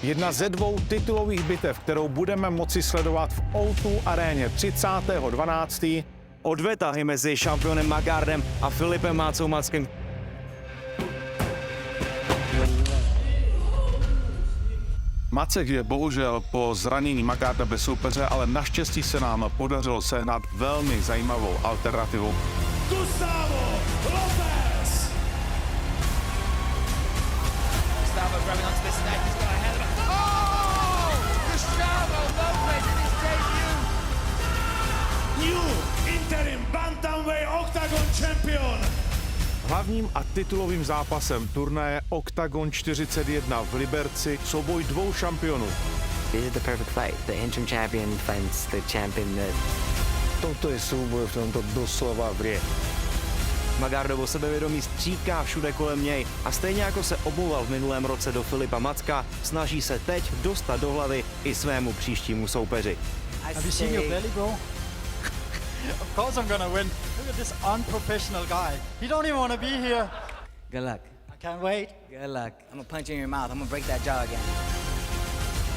Jedna ze dvou titulových bitev, kterou budeme moci sledovat v O2 aréně 30.12. Odveta mezi šampionem Magardem a Filipem Mácou-Mackem. Macek je bohužel po zranění Magarda bez soupeře, ale naštěstí se nám podařilo sehnat velmi zajímavou alternativu. Gustavo Lopez! Gustavo grabbing onto this neck, he's got a hell of a... Oh! Gustavo Lopez in his debut! New interim bantamweight OKTAGON champion! Hlavním a titulovým zápasem turnaje OKTAGON 41 v Liberci souboj dvou šampionů. This is the perfect fight. The interim champion fights the champion that... Toto je souboj v tomto doslova v hře. Magardovo sebevědomí stříká všude kolem něj a stejně jako se omlouval v minulém roce do Filipa Macka, snaží se teď dostat do hlavy i svému příštímu soupeři. Have you seen your belly, bro? Of course I'm gonna win. Look at this unprofessional guy. He don't even want to be here. Good luck. I can't wait. Good luck. I'm gonna punch you in your mouth, I'm gonna break that jaw again.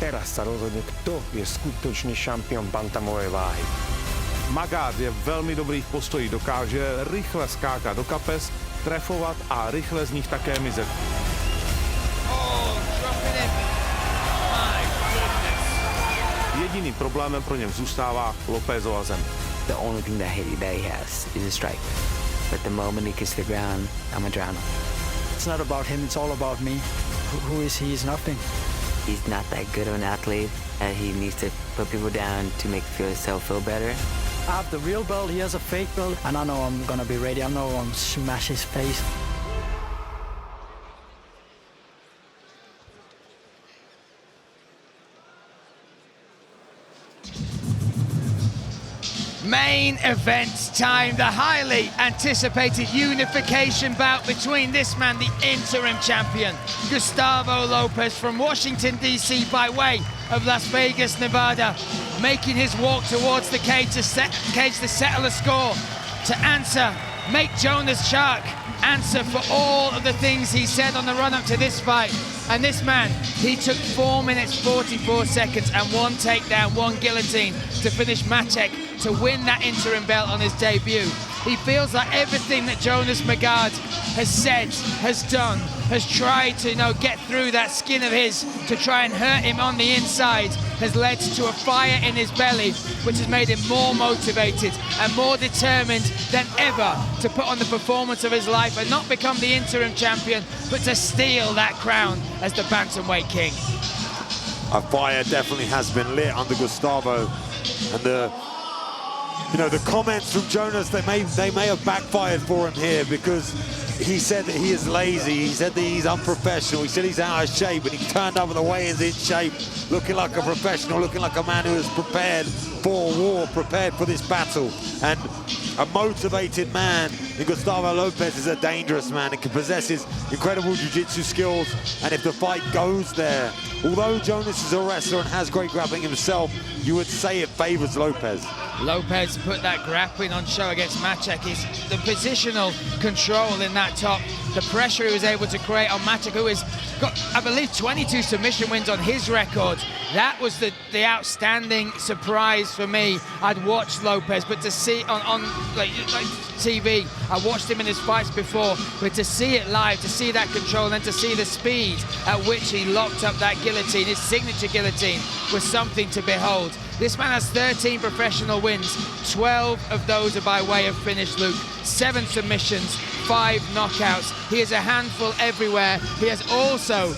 Teraz sa rozhodne, kto je skutočný šampión bantamovej váhy. Magard je velmi dobrý v postoji, dokáže rychle skákat do kapes, trefovat a rychle z nich také mizet. Oh, dropping him. My goodness. Jediným problémem pro něm zůstává Lopezova zem. The only thing that he has is a strike. But the moment he gets the ground, I'm a drown him. It's not about him, it's all about me. Who is he? He's nothing. He's not that good of an athlete, and he needs to put people down to make himself feel better. I have the real belt, he has a fake belt, and I know I'm gonna be ready. I know I'm gonna smash his face. Main event time, the highly anticipated unification bout between this man, the interim champion, Gustavo Lopez from Washington, D.C. by way of Las Vegas, Nevada, making his walk towards the cage to settle a score, to answer, make Jonas Shark answer for all of the things he said on the run-up to this fight. And this man, he took 4 minutes 44 seconds and one takedown, one guillotine to finish Maček to win that interim belt on his debut. He feels like everything that Jonas Magard has said, has done, has tried to, get through that skin of his to try and hurt him on the inside, has led to a fire in his belly, which has made him more motivated and more determined than ever to put on the performance of his life and not become the interim champion, but to steal that crown as the bantamweight king. A fire definitely has been lit under Gustavo, and the comments from Jonas, they may have backfired for him here, because he said that he is lazy, he said that he's unprofessional, he said he's out of shape, and he turned up at the weigh-ins in shape, looking like a professional, looking like a man who is prepared for war, prepared for this battle. And a motivated man in Gustavo Lopez is a dangerous man and possesses incredible jiu-jitsu skills. And if the fight goes there, although Jonas is a wrestler and has great grappling himself, you would say it favors Lopez. Lopez put that grappling on show against Maček. The positional control in that top, the pressure he was able to create on Maček, who has got, I believe, 22 submission wins on his record. That was the outstanding surprise for me. I'd watched Lopez, but to see on TV, I watched him in his fights before, but to see it live, to see that control, and then to see the speed at which he locked up that guillotine, his signature guillotine, was something to behold. This man has 13 professional wins, 12 of those are by way of finish, Luke. 7 submissions, 5 knockouts. He is a handful everywhere. He has also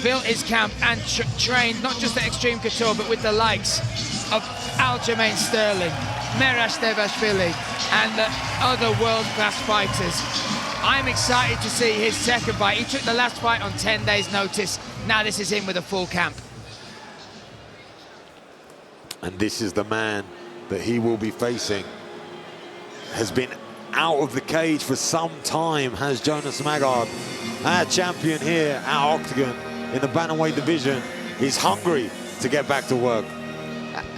built his camp and trained not just at Extreme Couture, but with the likes of Aljamain Sterling, Merash Devashvili, and the other world-class fighters. I'm excited to see his second fight. He took the last fight on 10 days' notice. Now this is him with a full camp. And this is the man that he will be facing. Has been out of the cage for some time, has Jonas Magard. Our champion here at OKTAGON in the bantamweight division is hungry to get back to work.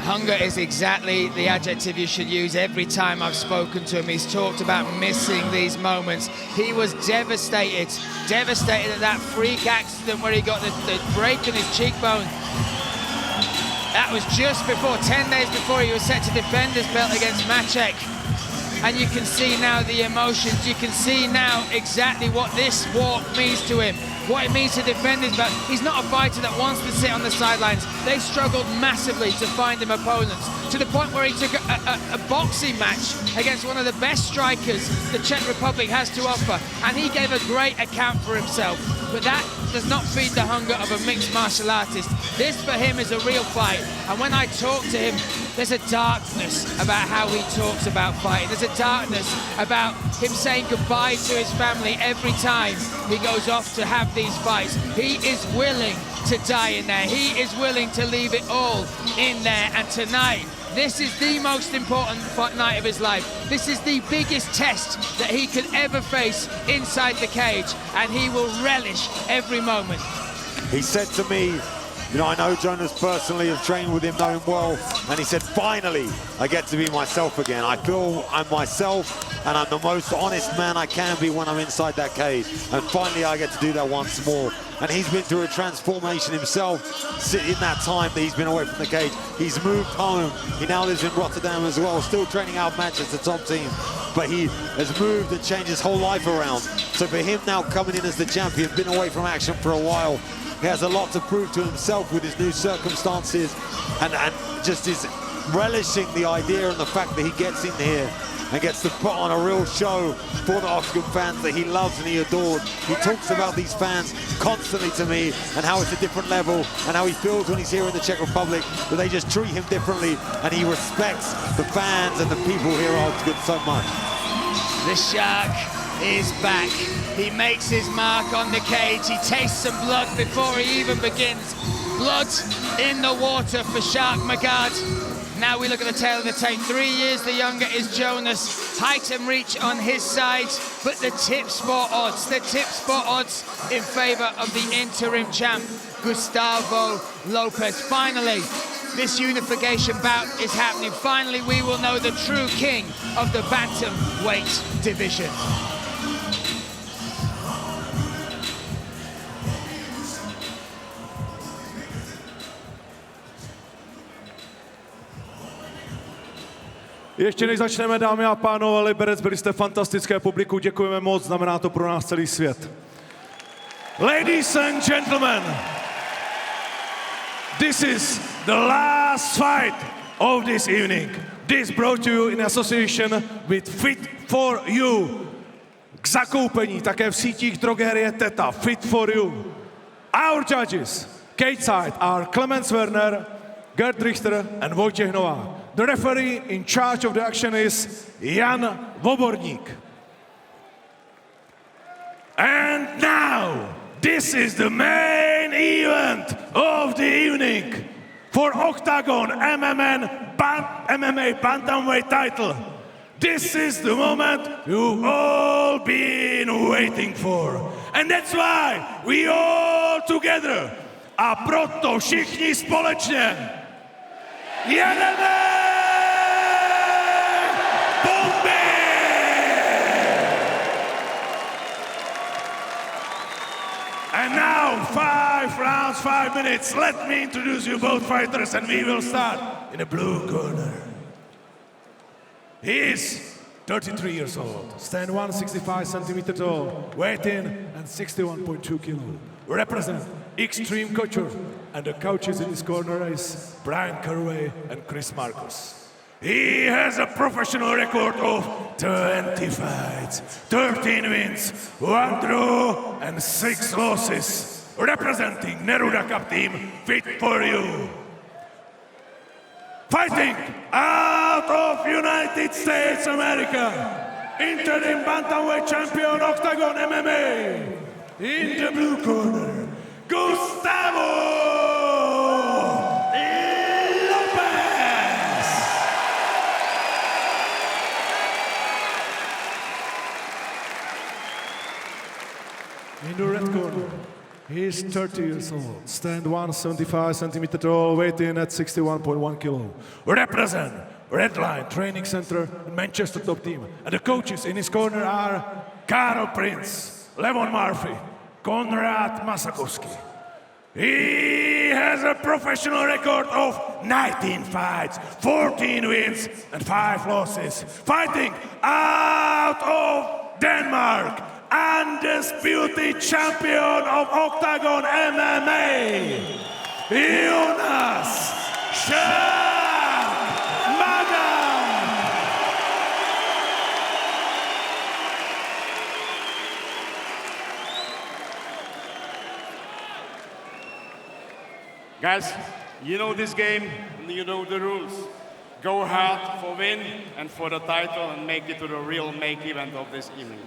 Hunger is exactly the adjective you should use every time I've spoken to him. He's talked about missing these moments. He was devastated at that freak accident where he got the break in his cheekbone. That was just before, 10 days before he was set to defend his belt against Maciek. And you can see now the emotions. You can see now exactly what this walk means to him, what it means to defend his belt. He's not a fighter that wants to sit on the sidelines. They struggled massively to find him opponents, to the point where he took a boxing match against one of the best strikers the Czech Republic has to offer, and he gave a great account for himself. But that does not feed the hunger of a mixed martial artist. This for him is a real fight, and when I talk to him, there's a darkness about how he talks about fighting. There's a darkness about him saying goodbye to his family every time he goes off to have these fights. He is willing to die in there. He is willing to leave it all in there. And tonight, this is the most important night of his life. This is the biggest test that he could ever face inside the cage, and he will relish every moment. He said to me, you know, I know Jonas personally, have trained with him, know him well, and he said, finally, I get to be myself again. I feel I'm myself, and I'm the most honest man I can be when I'm inside that cage. And finally, I get to do that once more. And he's been through a transformation himself in that time that he's been away from the cage. He's moved home. He now lives in Rotterdam as well, still training out Manchester top team. But he has moved and changed his whole life around. So for him now coming in as the champion, been away from action for a while, he has a lot to prove to himself with his new circumstances, and just is relishing the idea and the fact that he gets in here and gets to put on a real show for the Octagon fans that he loves and he adored. He talks about these fans constantly to me and how it's a different level and how he feels when he's here in the Czech Republic, that they just treat him differently, and he respects the fans and the people here at Octagon so much. The Shark is back. He makes his mark on the cage. He tastes some blood before he even begins. Blood in the water for Shark Magard. Now we look at the tail of the tape. 3 years the younger is Jonas. Height and reach on his side, but the tip sport odds in favor of the interim champ, Gustavo Lopez. Finally, this unification bout is happening. Finally, we will know the true king of the bantamweight division. Ještě než začneme, dámy a pánové, Liberec, byli jste fantastické publiku, děkujeme moc, znamená to pro nás celý svět. Ladies and gentlemen, this is the last fight of this evening. This brought to you in association with Fit for You. K zakoupení také v sítích drogerie Teta, Fit for You. Our judges, cage side, are Clemens Werner, Gerd Richter and Wojciech Novák. The referee in charge of the action is Jan Voborník. And now, this is the main event of the evening for Octagon MMA bantamweight title. This is the moment you've all been waiting for. And that's why we all together, a proto všichni společně, jedeme! And now, 5 rounds, 5 minutes. Let me introduce you both fighters, and we will start in the blue corner. He is 33 years old, stand 165 centimeters tall, weight in and 61.2 kilo. Represent Extreme Couture, and the coaches in his corner is Brian Carway and Chris Marcus. He has a professional record of 20 fights, 13 wins, 1 draw and 6 losses. Representing Neruda Cup team, Fit for You. Fighting out of United States America, interim bantamweight champion Octagon MMA. In the blue corner, Gustavo Lopez. In the red corner, he is 30 years old, stand 175 centimeter tall, weight in at 61.1 kilo. Represent Red Line Training Center in Manchester top team. And the coaches in his corner are Karol Prince, Levon Murphy, Konrad Masakowski. He has a professional record of 19 fights, 14 wins and 5 losses. Fighting out of Denmark, undisputed champion of OKTAGON MMA, Jonas Magard. Guys, you know this game, and you know the rules. Go hard for win and for the title and make it to the real main event of this evening.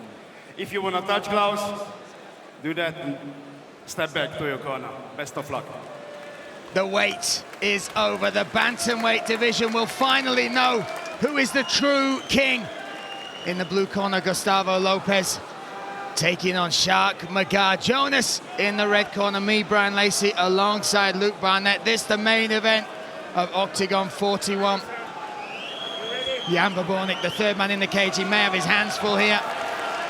If you want to touch gloves, do that and step back to your corner. Best of luck. The wait is over. The bantamweight division will finally know who is the true king. In the blue corner, Gustavo Lopez taking on Shark Magard. Jonas in the red corner, me, Brian Lacey, alongside Luke Barnett. This the main event of Octagon 41. Jan Bobornik, the third man in the cage, he may have his hands full here.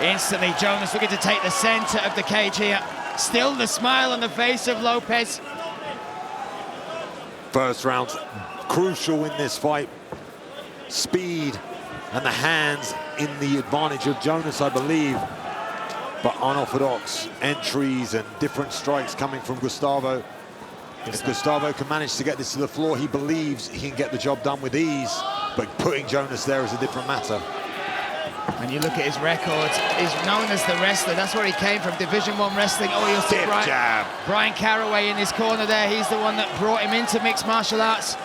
Instantly, Jonas looking to take the center of the cage here. Still the smile on the face of Lopez. First round, crucial in this fight. Speed and the hands in the advantage of Jonas, I believe. But unorthodox entries and different strikes coming from Gustavo. If Gustavo can manage to get this to the floor, he believes he can get the job done with ease. But putting Jonas there is a different matter. When you look at his record, he's known as the wrestler. That's where he came from, Division 1 wrestling. Oh, you'll see Brian Caraway in his corner there. He's the one that brought him into mixed martial arts.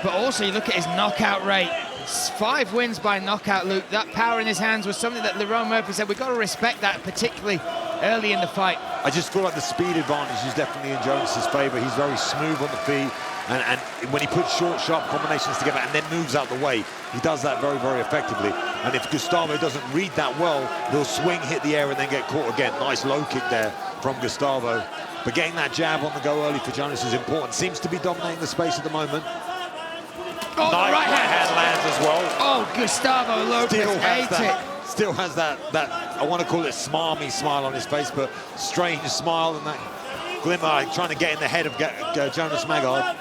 But also, you look at his knockout rate. 5 wins by knockout, Luke. That power in his hands was something that Lerone Murphy said, we've got to respect that, particularly early in the fight. I just feel like the speed advantage is definitely in Jonas's favor. He's very smooth on the feet. And when he puts short, sharp combinations together and then moves out the way, he does that very, very effectively. And if Gustavo doesn't read that well, he'll swing, hit the air, and then get caught again. Nice low kick there from Gustavo. But getting that jab on the go early for Jonas is important. Seems to be dominating the space at the moment. Oh, nice right hand lands as well. Oh, Gustavo Lopez ate it. Still has that, I want to call it smarmy smile on his face, but strange smile and that glimmer trying to get in the head of Jonas Magard.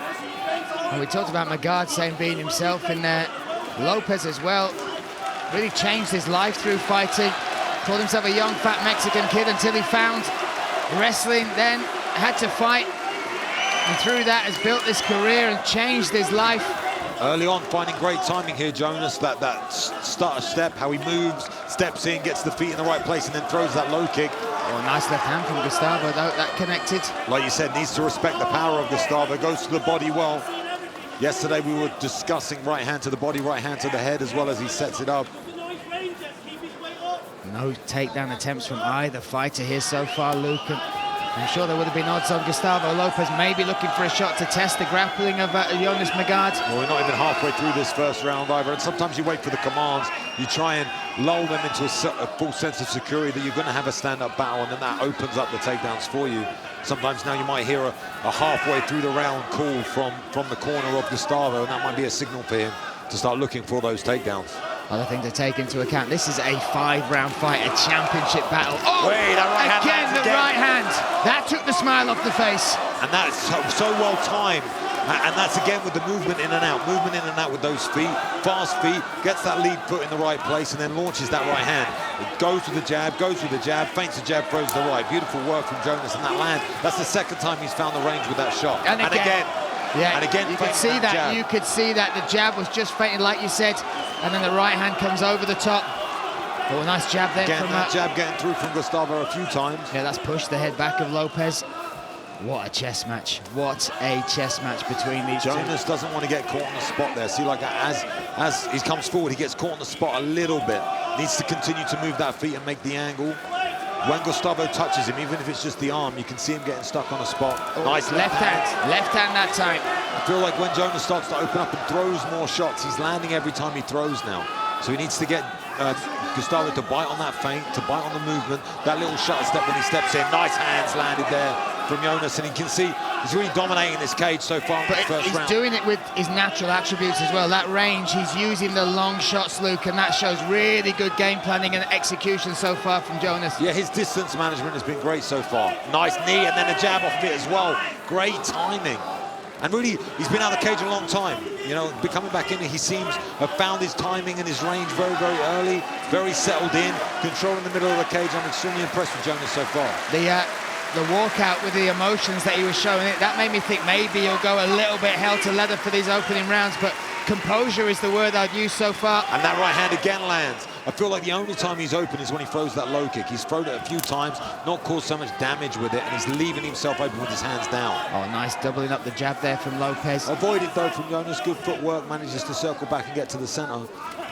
And we talked about Magard saying being himself in there. Lopez as well. Really changed his life through fighting. Called himself a young, fat Mexican kid until he found wrestling, then had to fight. And through that has built this career and changed his life. Early on, finding great timing here, Jonas. That starter step, how he moves, steps in, gets the feet in the right place, and then throws that low kick. Oh, nice left hand from Gustavo, though, that connected. Like you said, needs to respect the power of Gustavo. Goes to the body well. Yesterday, we were discussing right hand to the body, right hand to the head, as well as he sets it up. No takedown attempts from either fighter here so far, Luke. I'm sure there would have been odds on Gustavo Lopez maybe looking for a shot to test the grappling of Jonas Magard. Well, we're not even halfway through this first round either, and sometimes you wait for the commands, you try and lull them into a full sense of security that you're going to have a stand-up battle, and then that opens up the takedowns for you. Sometimes now you might hear a halfway through the round call from the corner of Gustavo, and that might be a signal for him to start looking for those takedowns. Other thing to take into account, this is a 5-round fight, a championship battle. Oh, wait, that right again, hand the right hand. That took the smile off the face. And that's so well timed. And that's again with the movement in and out with those feet, fast feet, gets that lead foot in the right place and then launches that right hand. It goes with the jab, feints the jab, throws the right. Beautiful work from Jonas and that land. That's the second time he's found the range with that shot. And again. Yeah, and again, you could see that. Jab. You could see that the jab was just feinted, like you said, and then the right hand comes over the top. Oh, nice jab there again, from that jab getting through from Gustavo a few times. Yeah, that's pushed the head back of Lopez. What a chess match! What a chess match between these two. Jonas doesn't want to get caught on the spot there. See, like as he comes forward, he gets caught on the spot a little bit. Needs to continue to move that feet and make the angle. When Gustavo touches him, even if it's just the arm, you can see him getting stuck on a spot. Oh, nice left hand that time. I feel like when Jonas starts to open up and throws more shots, he's landing every time he throws now. So he needs to get Gustavo to bite on that feint, to bite on the movement. That little shutter step when he steps in. Nice hands landed there from Jonas, and you can see he's really dominating this cage so far in the first he's round. doing it with his natural attributes as well. That range, he's using the long shots, Luke, and that shows really good game planning and execution so far from Jonas. Yeah, his distance management has been great so far. Nice knee and then a jab off it as well. Great timing. And really, he's been out of the cage a long time. You know, coming back in, he seems to have found his timing and his range very, very early. Very settled in, controlling the middle of the cage. I'm extremely impressed with Jonas so far. The walkout with the emotions that he was showing, that made me think maybe he'll go a little bit hell to leather for these opening rounds, but composure is the word I'd use so far. And that right hand again lands. I feel like the only time he's open is when he throws that low kick. He's thrown it a few times, not caused so much damage with it, and he's leaving himself open with his hands down. Oh, nice doubling up the jab there from Lopez. Avoided though from Jonas, good footwork, manages to circle back and get to the center.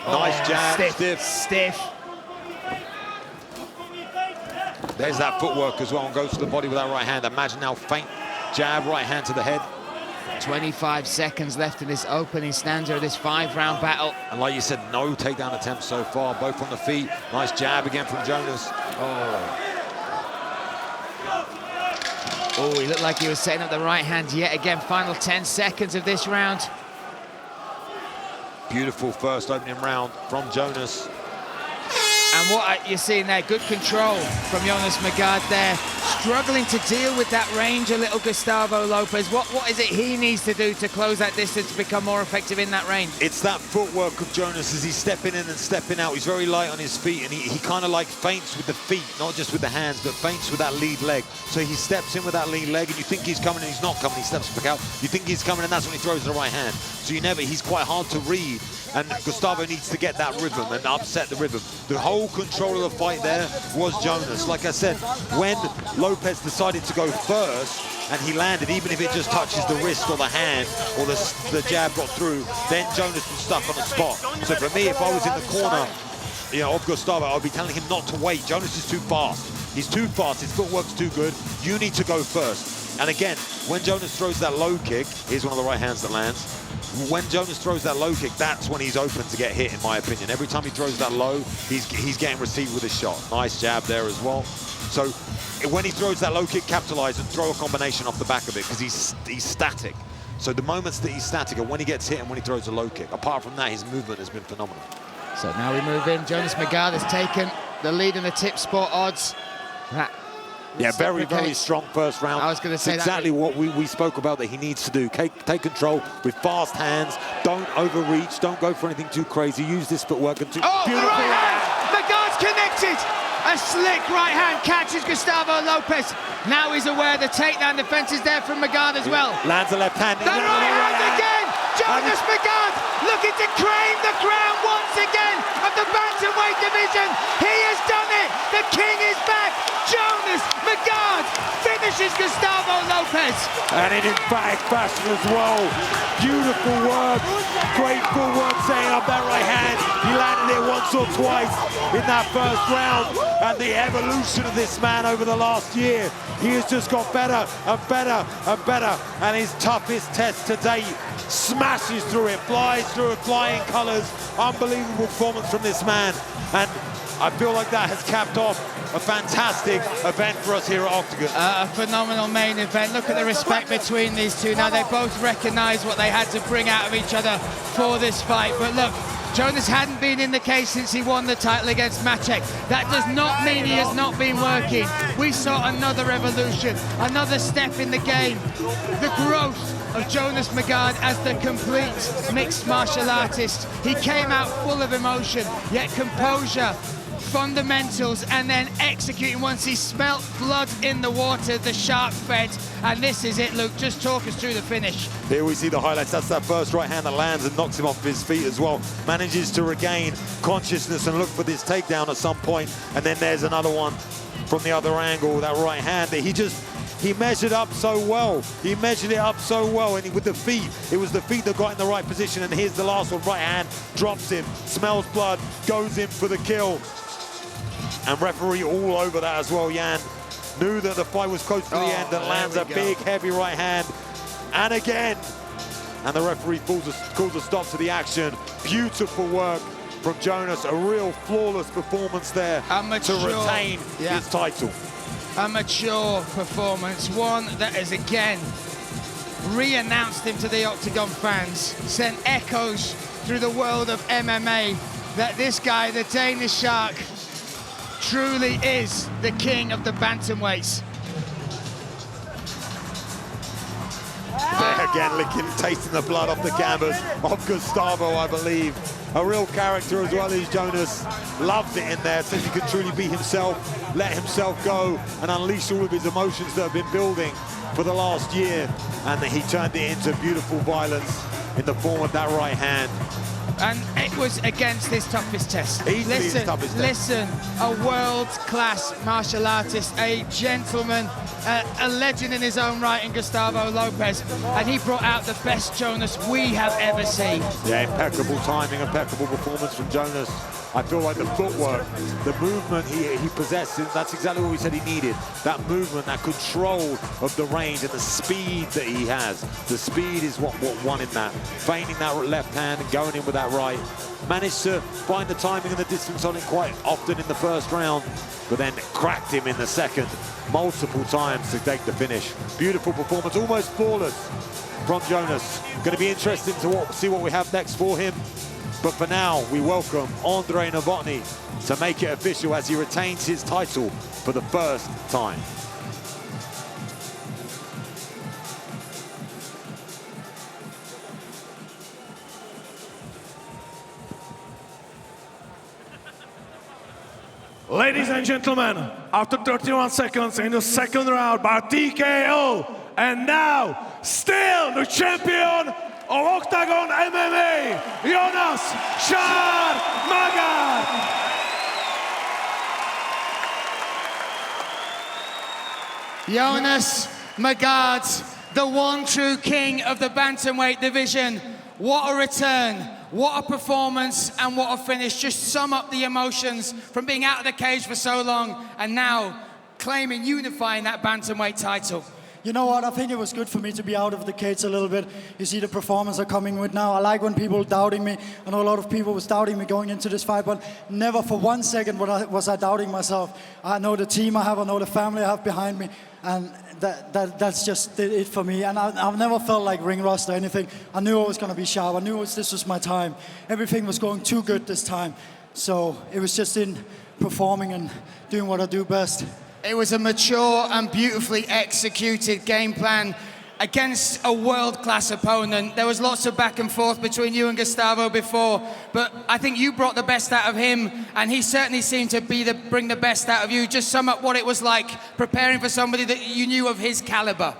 Nice jab, stiff. There's that footwork as well, and goes to the body with that right hand. Imagine now, feint jab, right hand to the head. 25 seconds left in this opening stanza of this 5-round battle. And like you said, no takedown attempts so far, both on the feet. Nice jab again from Jonas. Oh, he looked like he was setting up the right hand yet again. Final 10 seconds of this round. Beautiful first opening round from Jonas. And what you're seeing there, good control from Jonas Magard there. Struggling to deal with that range a little, Gustavo Lopez. What is it he needs to do to close that distance to become more effective in that range? It's that footwork of Jonas as he's stepping in and stepping out. He's very light on his feet, and he kind of like feints with the feet, not just with the hands, but feints with that lead leg. So he steps in with that lead leg, and you think he's coming, and he's not coming. He steps back out. You think he's coming, and that's when he throws the right hand. So he's quite hard to read. And Gustavo needs to get that rhythm and upset the rhythm. The whole control of the fight there was Jonas. Like I said, when Lopez decided to go first and he landed, even if it just touches the wrist or the hand or the jab got through, then Jonas was stuck on the spot. So for me, if I was in the corner, you know, of Gustavo, I'd be telling him not to wait. Jonas is too fast. He's too fast. His footwork's too good. You need to go first. And again, when Jonas throws that low kick, here's one of the right hands that lands. When Jonas throws that low kick, that's when he's open to get hit, in my opinion. Every time he throws that low, he's getting received with a shot. Nice jab there as well. So when he throws that low kick, capitalize and throw a combination off the back of it, because he's static. So the moments that he's static are when he gets hit and when he throws a low kick. Apart from that, his movement has been phenomenal. So now we move in. Jonas Magard has taken the lead in the tip sport odds. Yeah, very, very strong first round. I was going to say exactly what we spoke about that he needs to do. Take control with fast hands. Don't overreach. Don't go for anything too crazy. Use this footwork. And beautiful right hand! Magard's connected! A slick right hand catches Gustavo Lopez. Now he's aware the takedown defense is there from Magard as well. Lands a left hand. The right hand again! Jonas Magard looking to claim the crown once again of the bantamweight division. He has done it! The king is back! Jonas Magard finishes Gustavo Lopez. And in emphatic fashion as well. Beautiful work. Great footwork setting up that right hand. He landed it once or twice in that first round. And the evolution of this man over the last year, he has just got better and better and better. And his toughest test to date, smashes through it, flies through it, flying colours. Unbelievable performance from this man. And I feel like that has capped off a fantastic event for us here at Octagon. A phenomenal main event. Look at the respect between these two. Now they both recognise what they had to bring out of each other for this fight. But look, Jonas hadn't been in the case since he won the title against Maciek. That does not mean he has not been working. We saw another evolution, another step in the game. The growth of Jonas Magard as the complete mixed martial artist. He came out full of emotion, yet composure, fundamentals, and then executing once he smelt blood in the water, the shark fed. And this is it, Luke. Just talk us through the finish. Here we see the highlights. That's that first right hand that lands and knocks him off his feet as well. Manages to regain consciousness and look for this takedown at some point. And then there's another one from the other angle, that right hand that he measured up so well. He measured it up so well, and with the feet, it was the feet that got in the right position. And here's the last one, right hand, drops him, smells blood, goes in for the kill. And referee all over that as well, Jan. Knew that the fight was close to the end and lands a big, heavy right hand. And again, and the referee calls a stop to the action. Beautiful work from Jonas, a real flawless performance there to retain his title. a mature performance, one that has again re-announced him to the Octagon fans, sent echoes through the world of MMA that this guy, the Danish Shark, truly is the king of the bantamweights. There again, licking, tasting the blood off the canvas of Gustavo, I believe. A real character as well as Jonas. Loved it in there, says he could truly be himself, let himself go and unleash all of his emotions that have been building for the last year. And he turned it into beautiful violence in the form of that right hand. And it was against his toughest test. Easily his toughest test. Listen, a world-class martial artist, a gentleman, a legend in his own right in Gustavo Lopez, and he brought out the best Jonas we have ever seen. Yeah, impeccable timing, impeccable performance from Jonas. I feel like the footwork, the movement he possesses, that's exactly what we said he needed. That movement, that control of the range and the speed that he has. The speed is what won him that. Feigning that left hand and going in with that right. Managed to find the timing and the distance on it quite often in the first round, but then cracked him in the second multiple times to take the finish. Beautiful performance, almost flawless from Jonas. Going to be interesting to see what we have next for him. But for now, we welcome Ondrej Nepela to make it official as he retains his title for the first time. Ladies and gentlemen, after 31 seconds in the second round by TKO, and now still the champion of Octagon MMA, Jonas Magard. Jonas Magard, the one true king of the bantamweight division. What a return, what a performance, and what a finish. Just sum up the emotions from being out of the cage for so long and now claiming, unifying that bantamweight title. You know what, I think it was good for me to be out of the cage a little bit. You see the performance I'm coming with now. I like when people doubting me. I know a lot of people was doubting me going into this fight, but never for 1 second was I doubting myself. I know the team I have, I know the family I have behind me, and that's just it for me. And I've never felt like ring rust or anything. I knew I was going to be sharp. I knew this was my time. Everything was going too good this time. So it was just in performing and doing what I do best. It was a mature and beautifully executed game plan against a world-class opponent. There was lots of back and forth between you and Gustavo before, but I think you brought the best out of him, and he certainly seemed to bring the best out of you. Just sum up what it was like preparing for somebody that you knew of his caliber.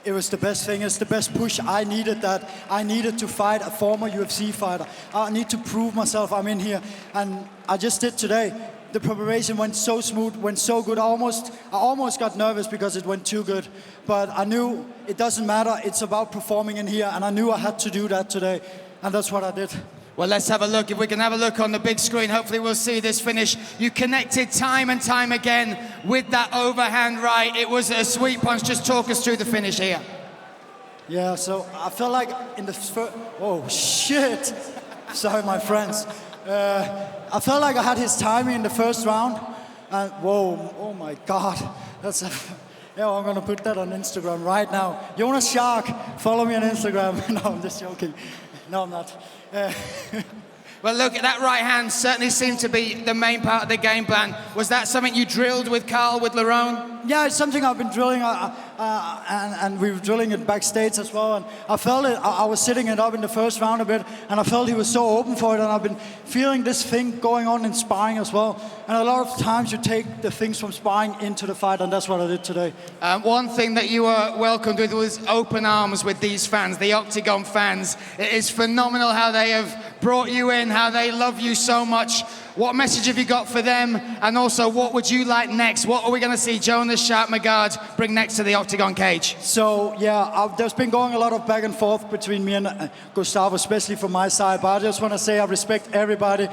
It was the best thing. It's the best push. I needed that. I needed to fight a former UFC fighter. I need to prove myself I'm in here, and I just did today. The preparation went so smooth, went so good. I almost got nervous because it went too good. But I knew it doesn't matter. It's about performing in here, and I knew I had to do that today, and that's what I did. Well, let's have a look. If we can have a look on the big screen, hopefully we'll see this finish. You connected time and time again with that overhand right. It was a sweet punch. Just talk us through the finish here. Yeah, so I felt like in the first... Oh, shit. Sorry, my friends. I felt like I had his timing in the first round. And whoa, oh my God. That's yeah, I'm going to put that on Instagram right now. Jonas Shark, follow me on Instagram. No, I'm just joking. No, I'm not. Well, look, that right hand certainly seemed to be the main part of the game plan. Was that something you drilled with Carl, with Lerone? Yeah, it's something I've been drilling, and we were drilling it backstage as well. And I felt it. I was sitting it up in the first round a bit, and I felt he was so open for it. And I've been feeling this thing going on in sparring as well. And a lot of times you take the things from sparring into the fight, and that's what I did today. One thing that you were welcomed with was open arms with these fans, the Octagon fans. It is phenomenal how they have brought you in, how they love you so much. What message have you got for them? And also, what would you like next? What are we going to see Jonas Magard bring next to the Octagon cage? So, yeah, there's been going a lot of back and forth between me and Gustavo, especially from my side. But I just want to say I respect everybody,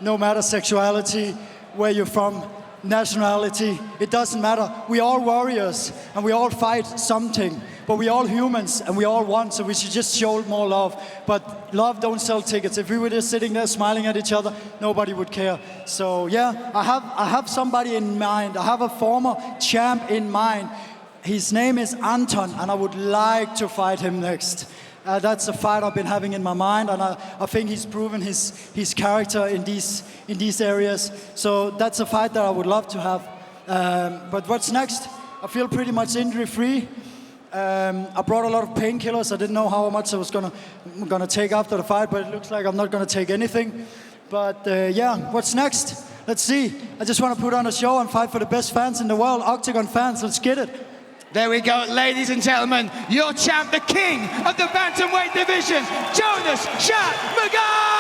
no matter sexuality, where you're from, nationality. It doesn't matter. We all warriors, and we all fight something. but we're all humans and we all want, so we should just show more love. But love don't sell tickets. If we were just sitting there smiling at each other, nobody would care. So yeah, I have somebody in mind. I have a former champ in mind. His name is Anton, and I would like to fight him next. That's a fight I've been having in my mind, and I think he's proven his character in these areas. So that's a fight that I would love to have. But what's next? I feel pretty much injury-free. I brought a lot of painkillers. I didn't know how much I was gonna take after the fight, but it looks like I'm not gonna take anything. But yeah, what's next? Let's see. I just want to put on a show and fight for the best fans in the world, Octagon fans. Let's get it. There we go, ladies and gentlemen, your champ, the king of the bantamweight division, Jonas "Chat" Magard!